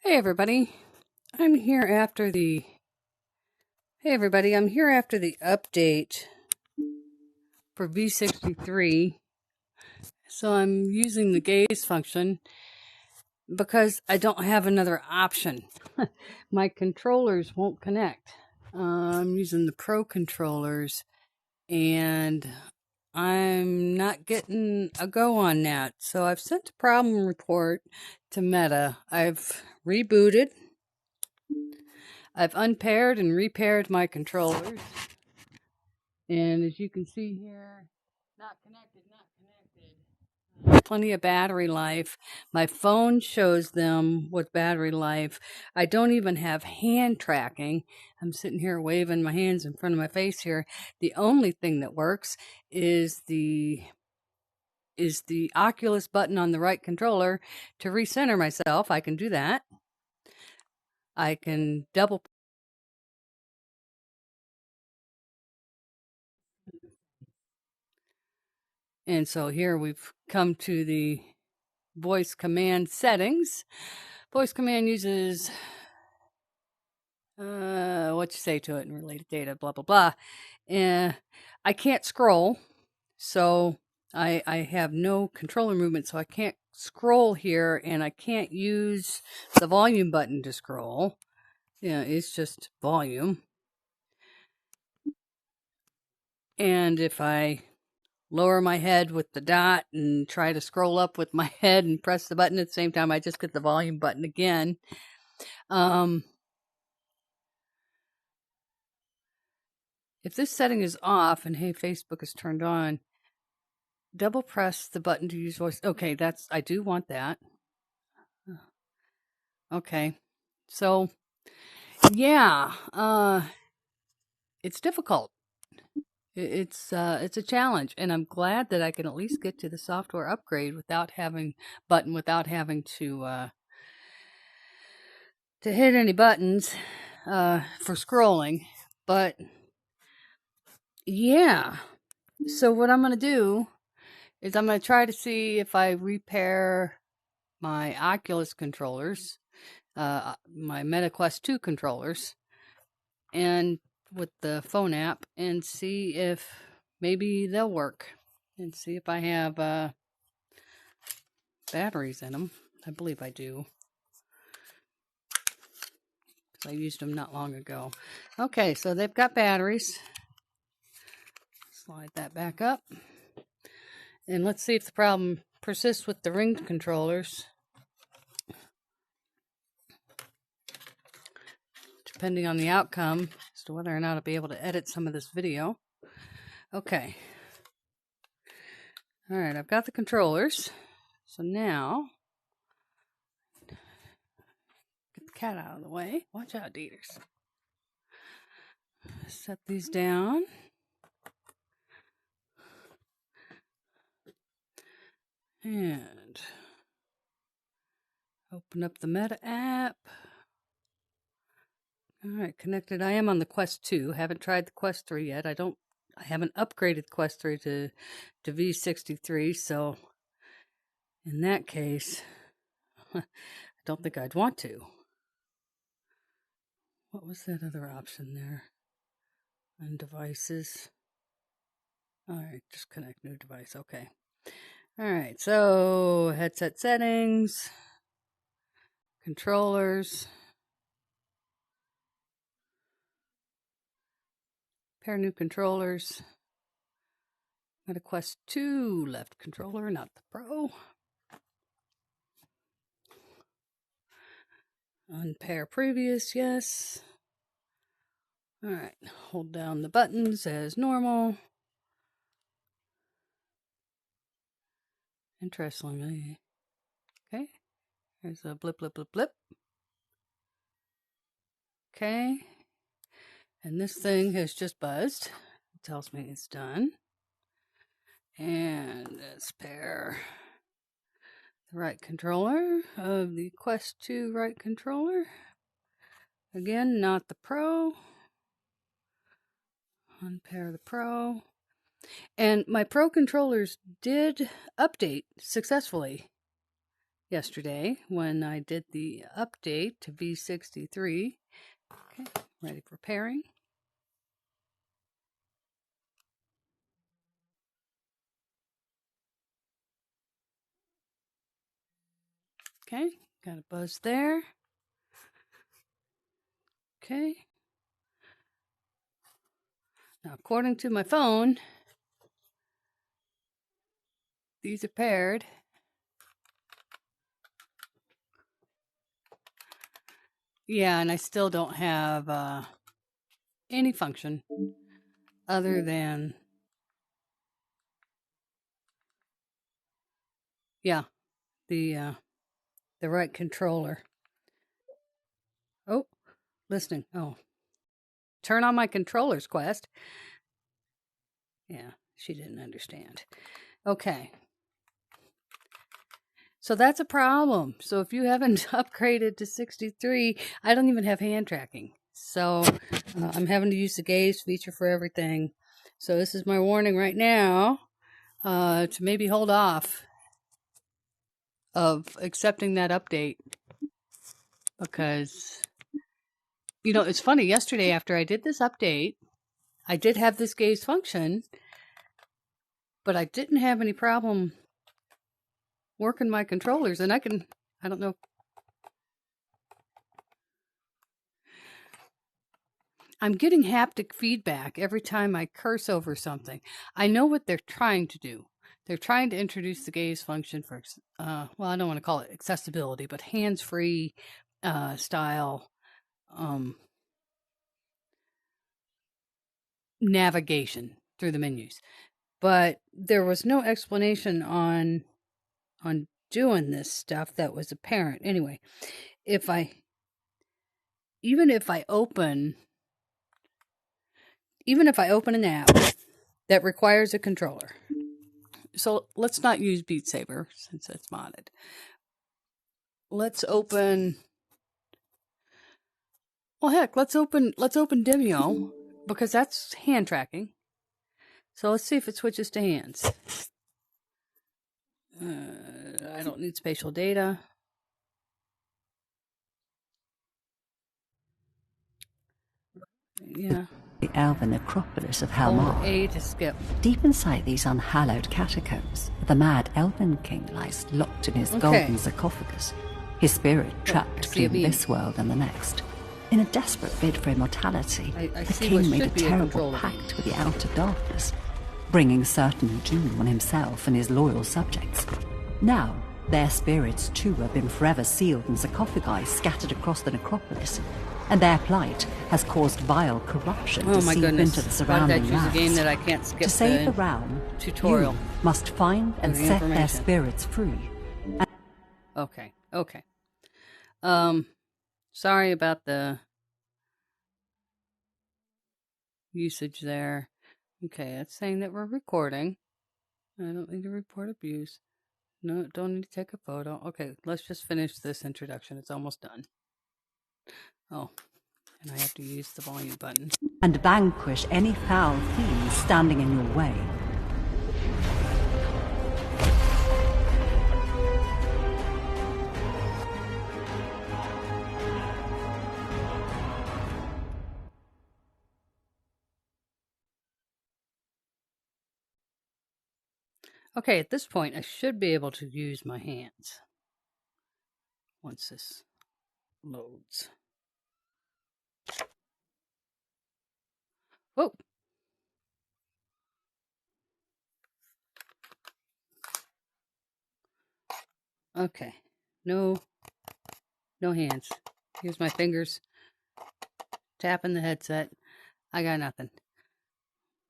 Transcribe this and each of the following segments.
Hey everybody, I'm here after the update for V63. So I'm using the gaze function because I don't have another option. My controllers won't connect. I'm using the Pro controllers and I'm not getting a go on that. So I've sent a problem report to Meta. I've rebooted. I've unpaired and repaired my controllers. And as you can see here, not connected. Plenty of battery life. My phone shows them with battery life. I don't even have hand tracking. I'm sitting here waving my hands in front of my face here. The only thing that works is the Oculus button on the right controller to recenter myself. I can do that. I can double. And so here we've come to the voice command settings. Voice command uses what you say to it and related data, blah, blah, blah. And I can't scroll, so I have no controller movement, so I can't scroll here, and I can't use the volume button to scroll. Yeah, it's just volume. And if I lower my head with the dot and try to scroll up with my head and press the button at the same time, I just get the volume button again. If this setting is off and hey, Facebook is turned on, double press the button to use voice. Okay, I do want that. Okay. So, yeah, it's difficult. It's a challenge, and I'm glad that I can at least get to the software upgrade without having to hit any buttons for scrolling. But yeah, so what I'm going to do is I'm going to try to see if I repair my Oculus controllers, my Meta Quest 2 controllers, and with the phone app, and see if maybe they'll work, and see if I have batteries in them. I believe I do. I used them not long ago. Okay, so they've got batteries. Slide that back up. And let's see if the problem persists with the Ring controllers. Depending on the outcome as to whether or not I'll be able to edit some of this video. Okay. All right, I've got the controllers. So now, get the cat out of the way. Watch out, Dieters. Set these down. And open up the Meta app. All right, connected. I am on the Quest 2. Haven't tried the Quest 3 yet. I haven't upgraded Quest 3 to V63, so in that case, I don't think I'd want to. What was that other option there? On devices. All right, just connect new device. Okay. All right, so headset settings, controllers, pair new controllers. Meta Quest 2 left controller, not the Pro. Unpair previous, yes. All right, hold down the buttons as normal. Interestingly, okay, there's a blip, blip, blip, blip. Okay, and this thing has just buzzed. It tells me it's done. And let's pair the right controller of the Quest 2 right controller. Again, not the Pro. Unpair the Pro. And my Pro controllers did update successfully. yesterday when I did the update to V63. Okay, ready for pairing. Okay, got a buzz there. Okay. Now, according to my phone, these are paired. Yeah, and I still don't have any function other than, yeah, the right controller. Oh, listening. Oh, turn on my controllers, Quest. Yeah, she didn't understand. Okay. So that's a problem. So if you haven't upgraded to 63, I don't even have hand tracking. So I'm having to use the gaze feature for everything. So this is my warning right now to maybe hold off of accepting that update. Because, you know, it's funny. Yesterday after I did this update, I did have this gaze function, but I didn't have any problem working my controllers. And I don't know. I'm getting haptic feedback every time I curse over something. I know what they're trying to do. They're trying to introduce the gaze function for, well, I don't want to call it accessibility, but hands-free style navigation through the menus. But there was no explanation on doing this stuff that was apparent. Anyway, even if I open an app that requires a controller. So let's not use Beat Saber since it's modded. Let's open, well heck, let's open Demio because that's hand tracking. So let's see if it switches to hands. I don't need spatial data. Yeah. The elven necropolis of Helmar. A to skip. Deep inside these unhallowed catacombs, the mad elven king lies locked in his golden sarcophagus, his spirit trapped between this world and the next. In a desperate bid for immortality, the king made a terrible pact with the outer darkness, bringing certain doom on himself and his loyal subjects. Now, their spirits too have been forever sealed in sarcophagi scattered across the necropolis, and their plight has caused vile corruption to seep into the surrounding lands. A game that I can't skip. To save the realm, tutorial. You must find and set their spirits free. Okay. Sorry about the usage there. Okay, it's saying that we're recording. I don't need to report abuse. No, don't need to take a photo. Okay, let's just finish this introduction. It's almost done. Oh, and I have to use the volume button. And vanquish any foul fiends standing in your way. Okay, at this point, I should be able to use my hands once this loads. Whoa. Okay, no hands. Here's my fingers tapping the headset. I got nothing.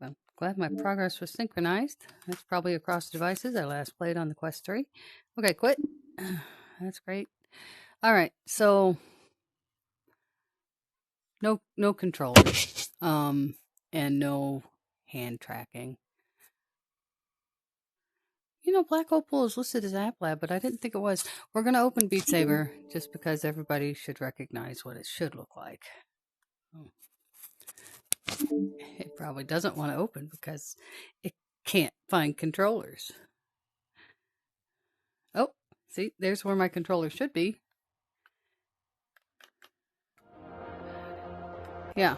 Well, glad my progress was synchronized. That's probably across devices. I last played on the Quest 3. Okay, quit. That's great. All right, so no controllers, and no hand tracking. You know, Black Opal is listed as App Lab, but I didn't think it was. We're going to open Beat Saber just because everybody should recognize what it should look like. Oh. It probably doesn't want to open because it can't find controllers. Oh, See, there's where my controller should be. Yeah,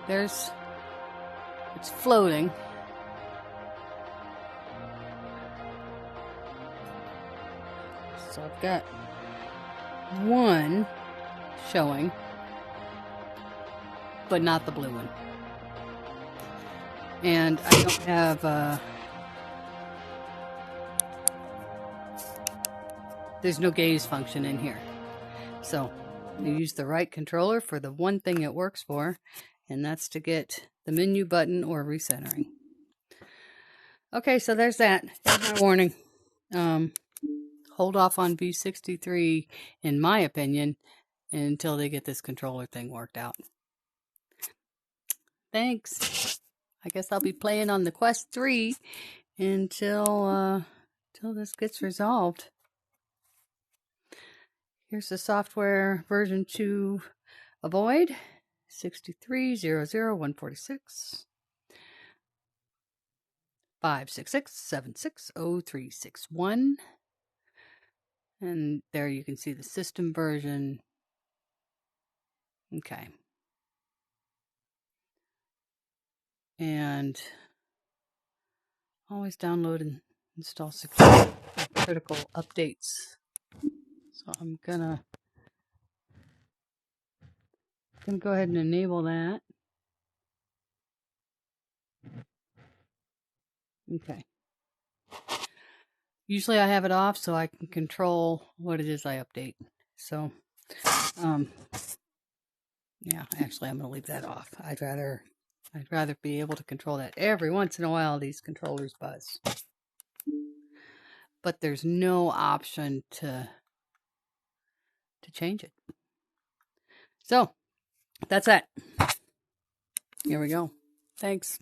it's floating. So I've got one showing, but not the blue one. And I don't have, there's no gaze function in here. So you use the right controller for the one thing it works for, and that's to get the menu button or recentering. Okay, so there's that. There's my warning. Hold off on V63, in my opinion, until they get this controller thing worked out. Thanks. I guess I'll be playing on the Quest 3 until this gets resolved. Here's the software version to avoid. 63000146 566760361. And there you can see the system version. Okay. And always download and install security critical updates. So I'm gonna go ahead and enable that. Okay. Usually I have it off so I can control what it is I update. So, yeah, actually I'm going to leave that off. I'd rather be able to control that. Every once in a while these controllers buzz. But there's no option to change it. So, that's that. Here we go. Thanks.